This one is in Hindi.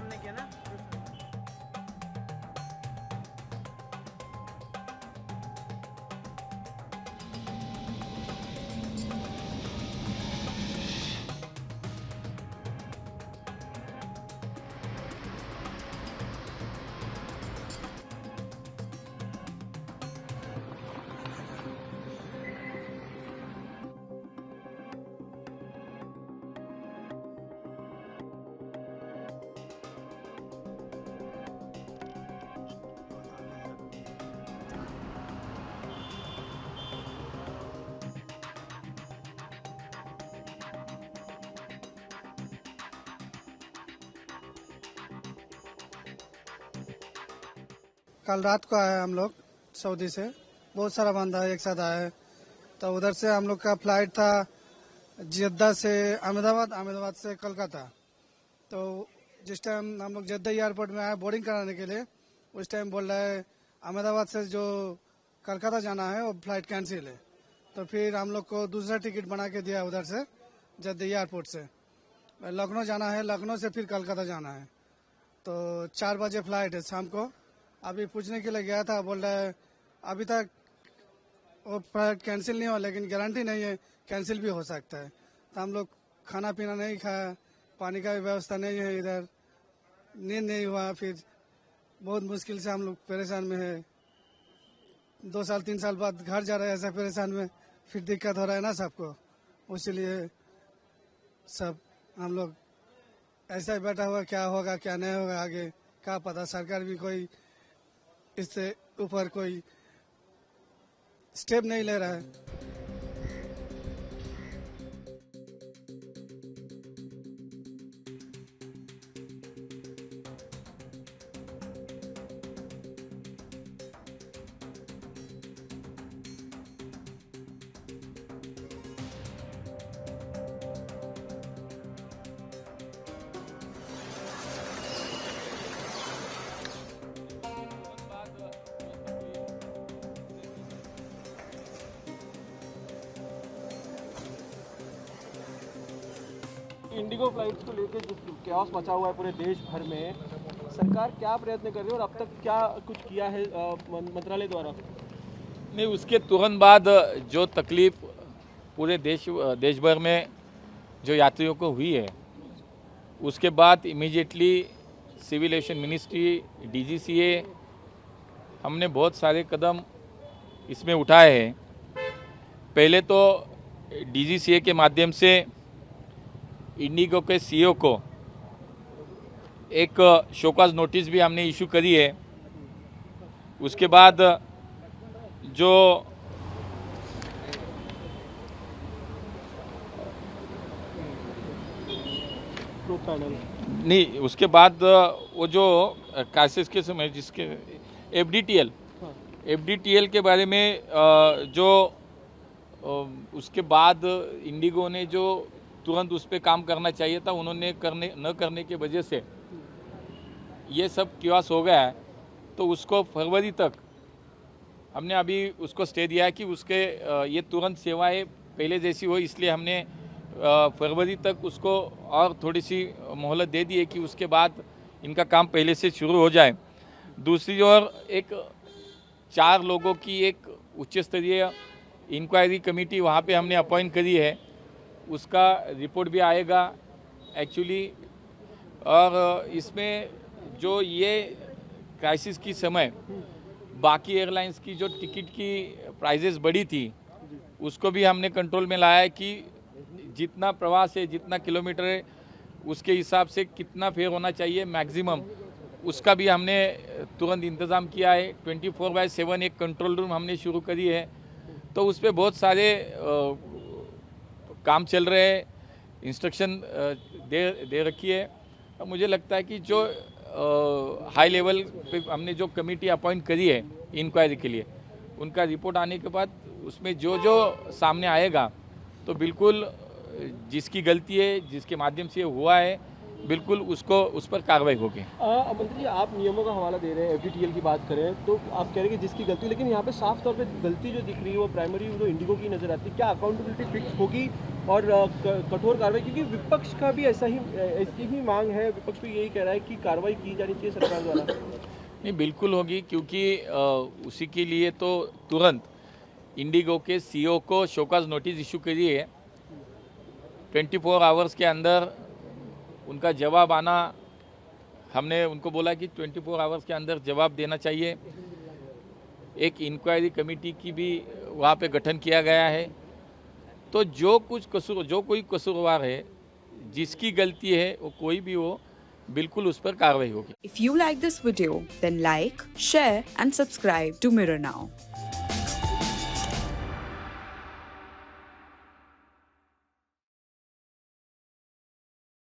काम नहीं किया ना। कल रात को आए हम लोग सऊदी से, बहुत सारा बंदा एक साथ आए। तो उधर से हम लोग का फ्लाइट था जद्दा से अहमदाबाद, अहमदाबाद से कोलकाता। तो जिस टाइम हम लोग जद्दा एयरपोर्ट में आए बोर्डिंग कराने के लिए, उस टाइम बोल रहा है अहमदाबाद से जो कोलकाता जाना है वो फ्लाइट कैंसिल है। तो फिर हम लोग को दूसरा टिकट बना के दिया उधर से जद्दा एयरपोर्ट से। लखनऊ जाना है, लखनऊ से फिर कोलकाता जाना है। तो 4 बजे फ्लाइट है शाम को। अभी पूछने के लिए गया था, बोल रहा है अभी तक वो फ्लाइट कैंसिल नहीं हुआ, लेकिन गारंटी नहीं है कैंसिल भी हो सकता है। तो हम लोग खाना पीना नहीं खाया, पानी का भी व्यवस्था नहीं है इधर, नींद नहीं हुआ। फिर बहुत मुश्किल से हम लोग परेशान में है। 2 साल 3 साल बाद घर जा रहे हैं ऐसा परेशान में, फिर दिक्कत हो रहा है ना सबको। उसीलिए सब हम लोग ऐसा ही बैठा हुआ, क्या होगा क्या नहीं होगा आगे क्या पता। सरकार भी कोई इससे ऊपर कोई स्टेप नहीं ले रहा है। इंडिगो फ्लाइट्स को लेकर जो कैओस मचा हुआ है पूरे देश भर में, सरकार क्या प्रयत्न कर रही है और अब तक क्या कुछ किया है मंत्रालय द्वारा? नहीं, उसके तुरंत बाद जो तकलीफ पूरे देश भर में जो यात्रियों को हुई है, उसके बाद immediately civil aviation ministry, DGCA, हमने बहुत सारे कदम इसमें उठाए हैं। पहले तो डीजीसीए के माध्यम से इंडिगो के सीईओ को एक शोकॉज नोटिस भी हमने इशू करी है। उसके बाद जो नहीं, उसके बाद वो जो क्राइसिस के समय जिसके एफडीटीएल के बारे में जो उसके बाद इंडिगो ने जो तुरंत उस पर काम करना चाहिए था, उन्होंने न करने की वजह से ये सब कियास हो गया है। तो उसको फरवरी तक हमने अभी उसको स्टे दिया है कि उसके ये तुरंत सेवाएं पहले जैसी हो, इसलिए हमने फरवरी तक उसको और थोड़ी सी मोहलत दे दी है कि उसके बाद इनका काम पहले से शुरू हो जाए। दूसरी ओर एक 4 लोगों की एक उच्च स्तरीय इंक्वायरी कमेटी वहाँ पे हमने अपॉइंट करी है, उसका रिपोर्ट भी आएगा एक्चुअली। और इसमें जो ये क्राइसिस की समय बाकी एयरलाइंस की जो टिकट की प्राइजेस बढ़ी थी, उसको भी हमने कंट्रोल में लाया है कि जितना प्रवास है, जितना किलोमीटर है, उसके हिसाब से कितना फेयर होना चाहिए मैक्सिमम, उसका भी हमने तुरंत इंतज़ाम किया है। 24/7 एक कंट्रोल रूम हमने शुरू करी है। तो उस पर बहुत सारे काम चल रहे हैं, इंस्ट्रक्शन दे रखी है। और मुझे लगता है कि जो हाई लेवल पे हमने जो कमेटी अपॉइंट करी है इंक्वायरी के लिए, उनका रिपोर्ट आने के बाद उसमें जो जो सामने आएगा, तो बिल्कुल जिसकी गलती है, जिसके माध्यम से हुआ है, बिल्कुल उसको उस पर कार्रवाई होगी। मंत्री जी, आप नियमों का हवाला दे रहे हैं, FDTL की बात करें तो आप कह रहे हैं कि जिसकी गलती, लेकिन यहाँ पे साफ तौर पे गलती जो दिख रही है वो प्राइमरी जो इंडिगो की नजर आती है। क्या अकाउंटेबिलिटी फिक्स होगी और कठोर कार्रवाई, क्योंकि विपक्ष का भी ऐसी ही मांग है, विपक्ष भी यही कह रहा है कि कार्रवाई की जानी चाहिए सरकार द्वारा। नहीं, बिल्कुल होगी, क्योंकि उसी के लिए तो तुरंत इंडिगो के CEO को शोकॉज नोटिस इशू करिए। 24 आवर्स के अंदर उनका जवाब आना, हमने उनको बोला कि 24 आवर्स के अंदर जवाब देना चाहिए। एक इंक्वायरी कमेटी की भी वहाँ पे गठन किया गया है। तो जो कोई कसूरवार है, जिसकी गलती है वो कोई भी हो, बिल्कुल उस पर कार्रवाई होगी। If you like this video, then like, share and subscribe to Mirror Now.